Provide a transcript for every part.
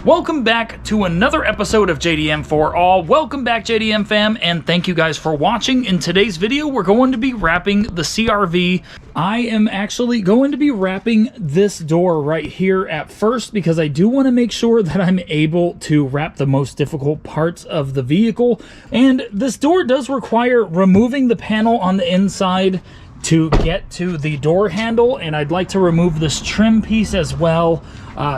Welcome back to another episode of JDM for All. Welcome back, JDM fam, and thank you guys for watching. In today's video, we're going to be wrapping the CRV. I am actually going to be wrapping this door right here at first because I do want to make sure that I'm able to wrap the most difficult parts of the vehicle. And this door does require removing the panel on the inside to get to the door handle, and I'd like to remove this trim piece as well.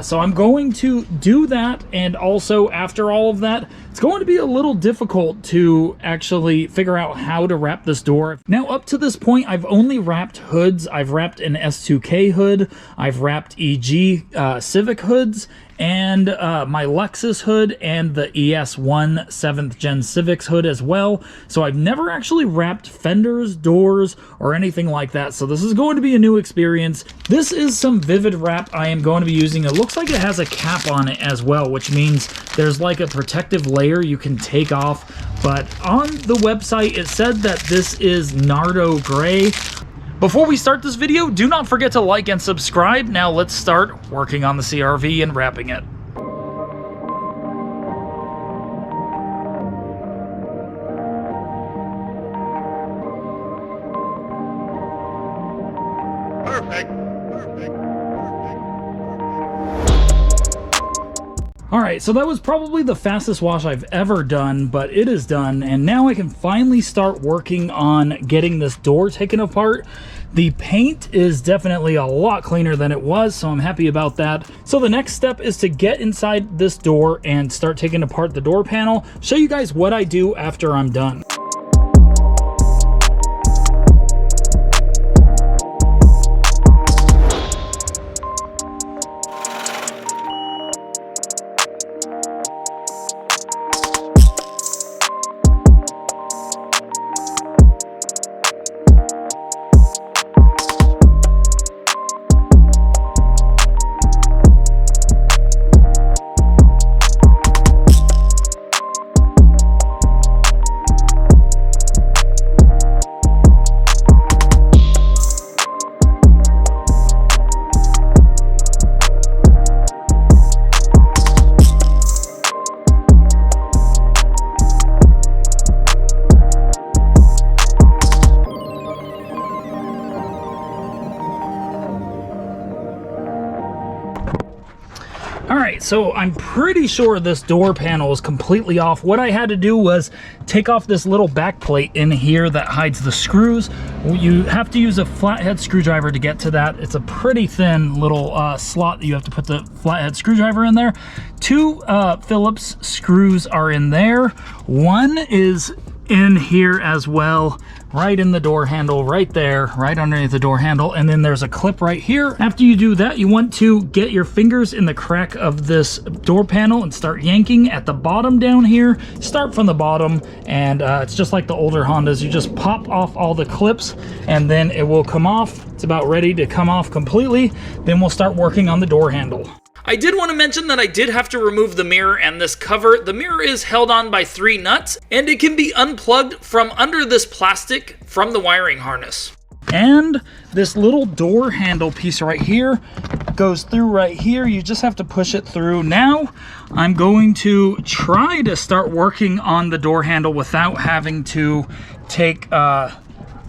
So I'm going to do that, and also after all of that, it's going to be a little difficult to actually figure out how to wrap this door. Now, up to this point, I've only wrapped hoods. I've wrapped an S2K hood, I've wrapped EG Civic hoods, and my Lexus hood, and the ES1 7th Gen Civics hood as well. So I've never actually wrapped fenders, doors, or anything like that. So this is going to be a new experience. This is some Vivid wrap I am going to be using. It looks like it has a cap on it as well, which means there's like a protective layer you can take off. But on the website, it said that this is Nardo Gray. Before we start this video, do not forget to like and subscribe. Now let's start working on the CRV and wrapping it. Alright, so that was probably the fastest wash I've ever done, but it is done, and now I can finally start working on getting this door taken apart. The paint is definitely a lot cleaner than it was, so I'm happy about that. So the next step is to get inside this door and start taking apart the door panel, show you guys what I do after I'm done. Alright, so I'm pretty sure this door panel is completely off. What I had to do was take off this little back plate in here that hides the screws. You have to use a flathead screwdriver to get to that. It's a pretty thin little slot that you have to put the flathead screwdriver in there. Two Phillips screws are in there. One is in here as well, right in the door handle, right there, right underneath the door handle, and then there's a clip right here. After you do that, you want to get your fingers in the crack of this door panel and start yanking at the bottom down here. Start from the bottom, and it's just like the older Hondas. You just pop off all the clips, and then it will come off. It's about ready to come off completely. Then we'll start working on the door handle. I did want to mention that I did have to remove the mirror and this cover. The mirror is held on by 3 nuts, and it can be unplugged from under this plastic from the wiring harness. And this little door handle piece right here goes through right here. You just have to push it through. Now I'm going to try to start working on the door handle without having to take all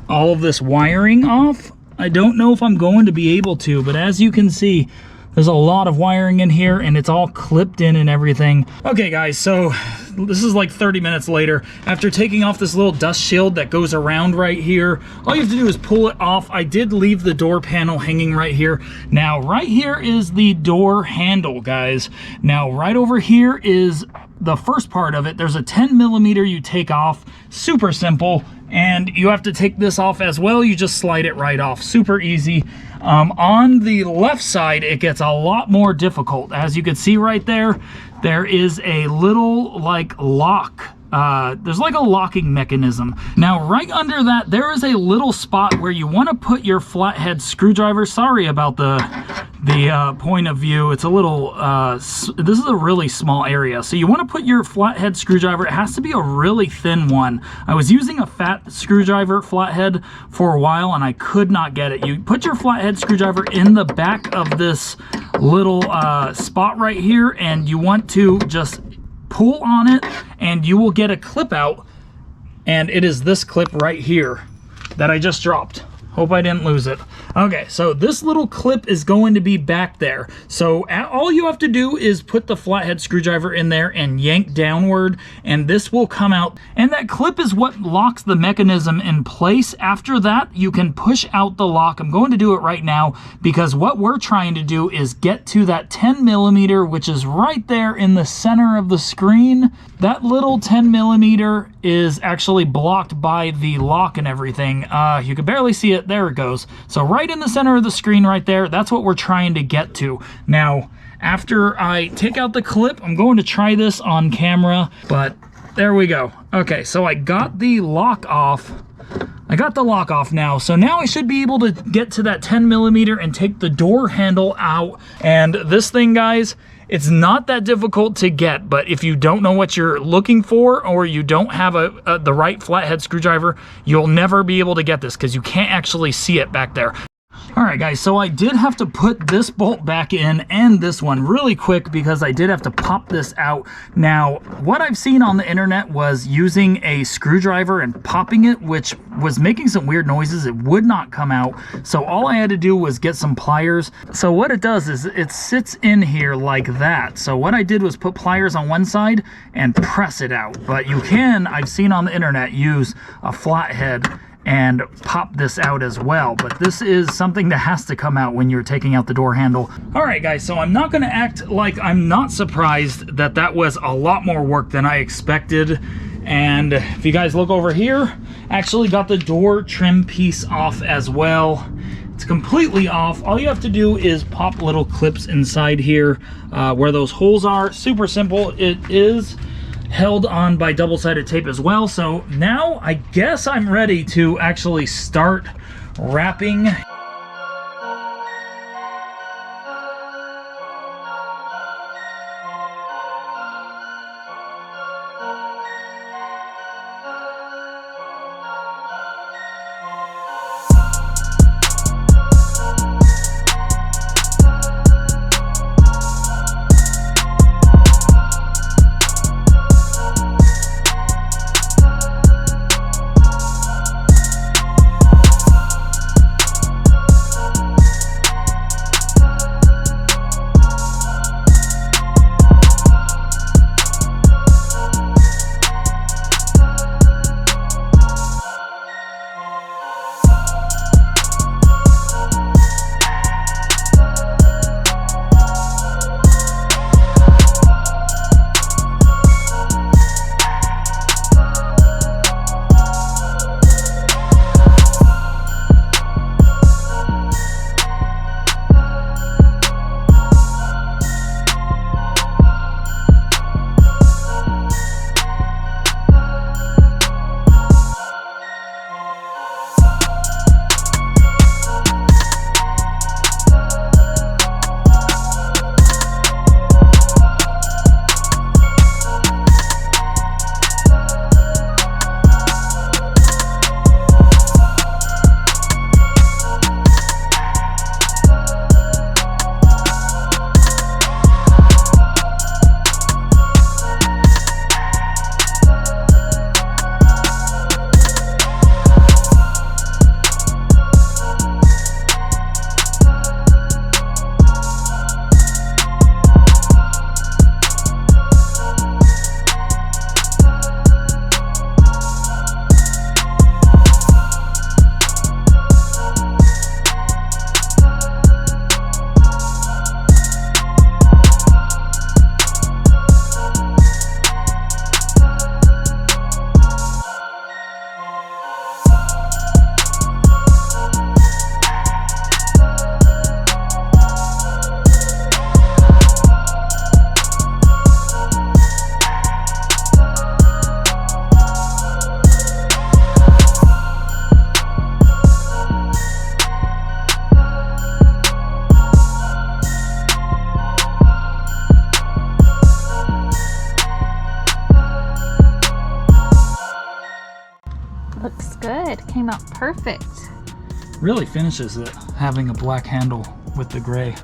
of this wiring off. I don't know if I'm going to be able to, but as you can see, there's a lot of wiring in here, and it's all clipped in and everything. Okay, guys, so this is like 30 minutes later. After taking off this little dust shield that goes around right here, all you have to do is pull it off. I did leave the door panel hanging right here. Now, right here is the door handle, guys. Now, right over here is the first part of it. There's a 10 millimeter you take off. Super simple. And you have to take this off as well. You just slide it right off. Super easy. On the left side, it gets a lot more difficult. As you can see right there, there is a little like lock. There's like a locking mechanism. Now, right under that, there is a little spot where you want to put your flathead screwdriver. Sorry about the point of view. It's a little, this is a really small area. So you want to put your flathead screwdriver. It has to be a really thin one. I was using a fat screwdriver flathead for a while, and I could not get it. You put your flathead screwdriver in the back of this little spot right here, and you want to just pull on it and you will get a clip out, and it is this clip right here that I just dropped. Hope I didn't lose it. Okay, so this little clip is going to be back there. So all you have to do is put the flathead screwdriver in there and yank downward, and this will come out. And that clip is what locks the mechanism in place. After that, you can push out the lock. I'm going to do it right now because what we're trying to do is get to that 10 millimeter, which is right there in the center of the screen. That little 10 millimeter is actually blocked by the lock and everything. You can barely see it. There it goes. So right in the center of the screen right there, that's what we're trying to get to. Now, after I take out the clip, I'm going to try this on camera, but there we go. Okay, so I got the lock off. I got the lock off now, so now I should be able to get to that 10 millimeter and take the door handle out. And this thing, guys, it's not that difficult to get, but if you don't know what you're looking for, or you don't have the right flathead screwdriver, you'll never be able to get this because you can't actually see it back there. All right, guys, so I did have to put this bolt back in and this one really quick because I did have to pop this out. Now, what I've seen on the internet was using a screwdriver and popping it, which was making some weird noises. It would not come out. So all I had to do was get some pliers. So what it does is it sits in here like that. So what I did was put pliers on one side and press it out. But you can, I've seen on the internet, use a flathead and pop this out as well, but this is something that has to come out when you're taking out the door handle. All right, guys, so I'm not going to act like I'm not surprised that that was a lot more work than I expected. And if you guys look over here, actually got the door trim piece off as well. It's completely off. All you have to do is pop little clips inside here where those holes are. Super simple. It is held on by double-sided tape as well. So now I guess I'm ready to actually start wrapping. Looks good. Came out perfect. Really finishes it having a black handle with the gray.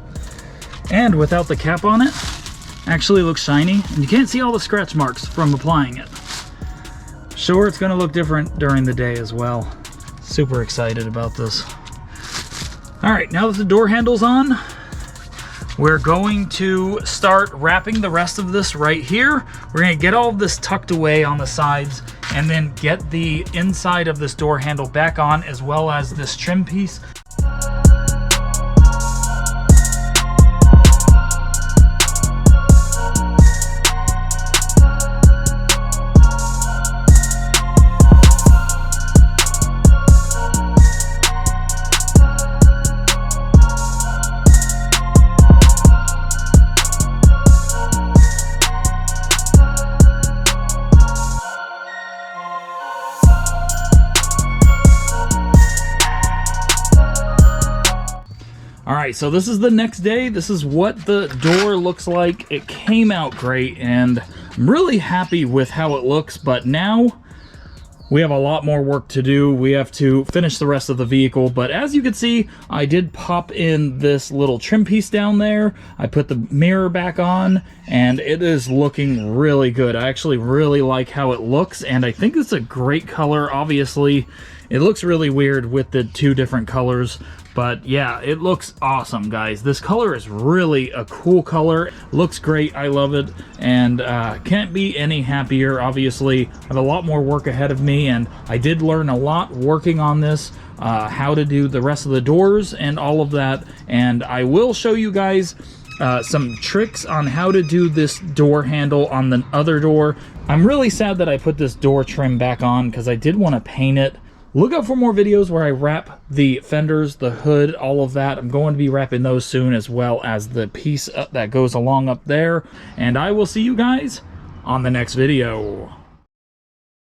And without the cap on it, actually looks shiny, and you can't see all the scratch marks from applying it. Sure, it's gonna look different during the day as well. Super excited about this. All right, now that the door handle's on, we're going to start wrapping the rest of this right here. We're gonna get all of this tucked away on the sides and then get the inside of this door handle back on, as well as this trim piece. All right, so this is the next day. This is what the door looks like. It came out great, and I'm really happy with how it looks, but now we have a lot more work to do. We have to finish the rest of the vehicle, but as you can see, I did pop in this little trim piece down there. I put the mirror back on, and it is looking really good. I actually really like how it looks, and I think it's a great color. Obviously, it looks really weird with the two different colors, but yeah, it looks awesome, guys. This color is really a cool color. Looks great. I love it, and can't be any happier. Obviously, I have a lot more work ahead of me, and I did learn a lot working on this, how to do the rest of the doors and all of that, and I will show you guys some tricks on how to do this door handle on the other door. I'm really sad that I put this door trim back on because I did want to paint it. Look out for more videos where I wrap the fenders, the hood, all of that. I'm going to be wrapping those soon, as well as the piece that goes along up there. And I will see you guys on the next video.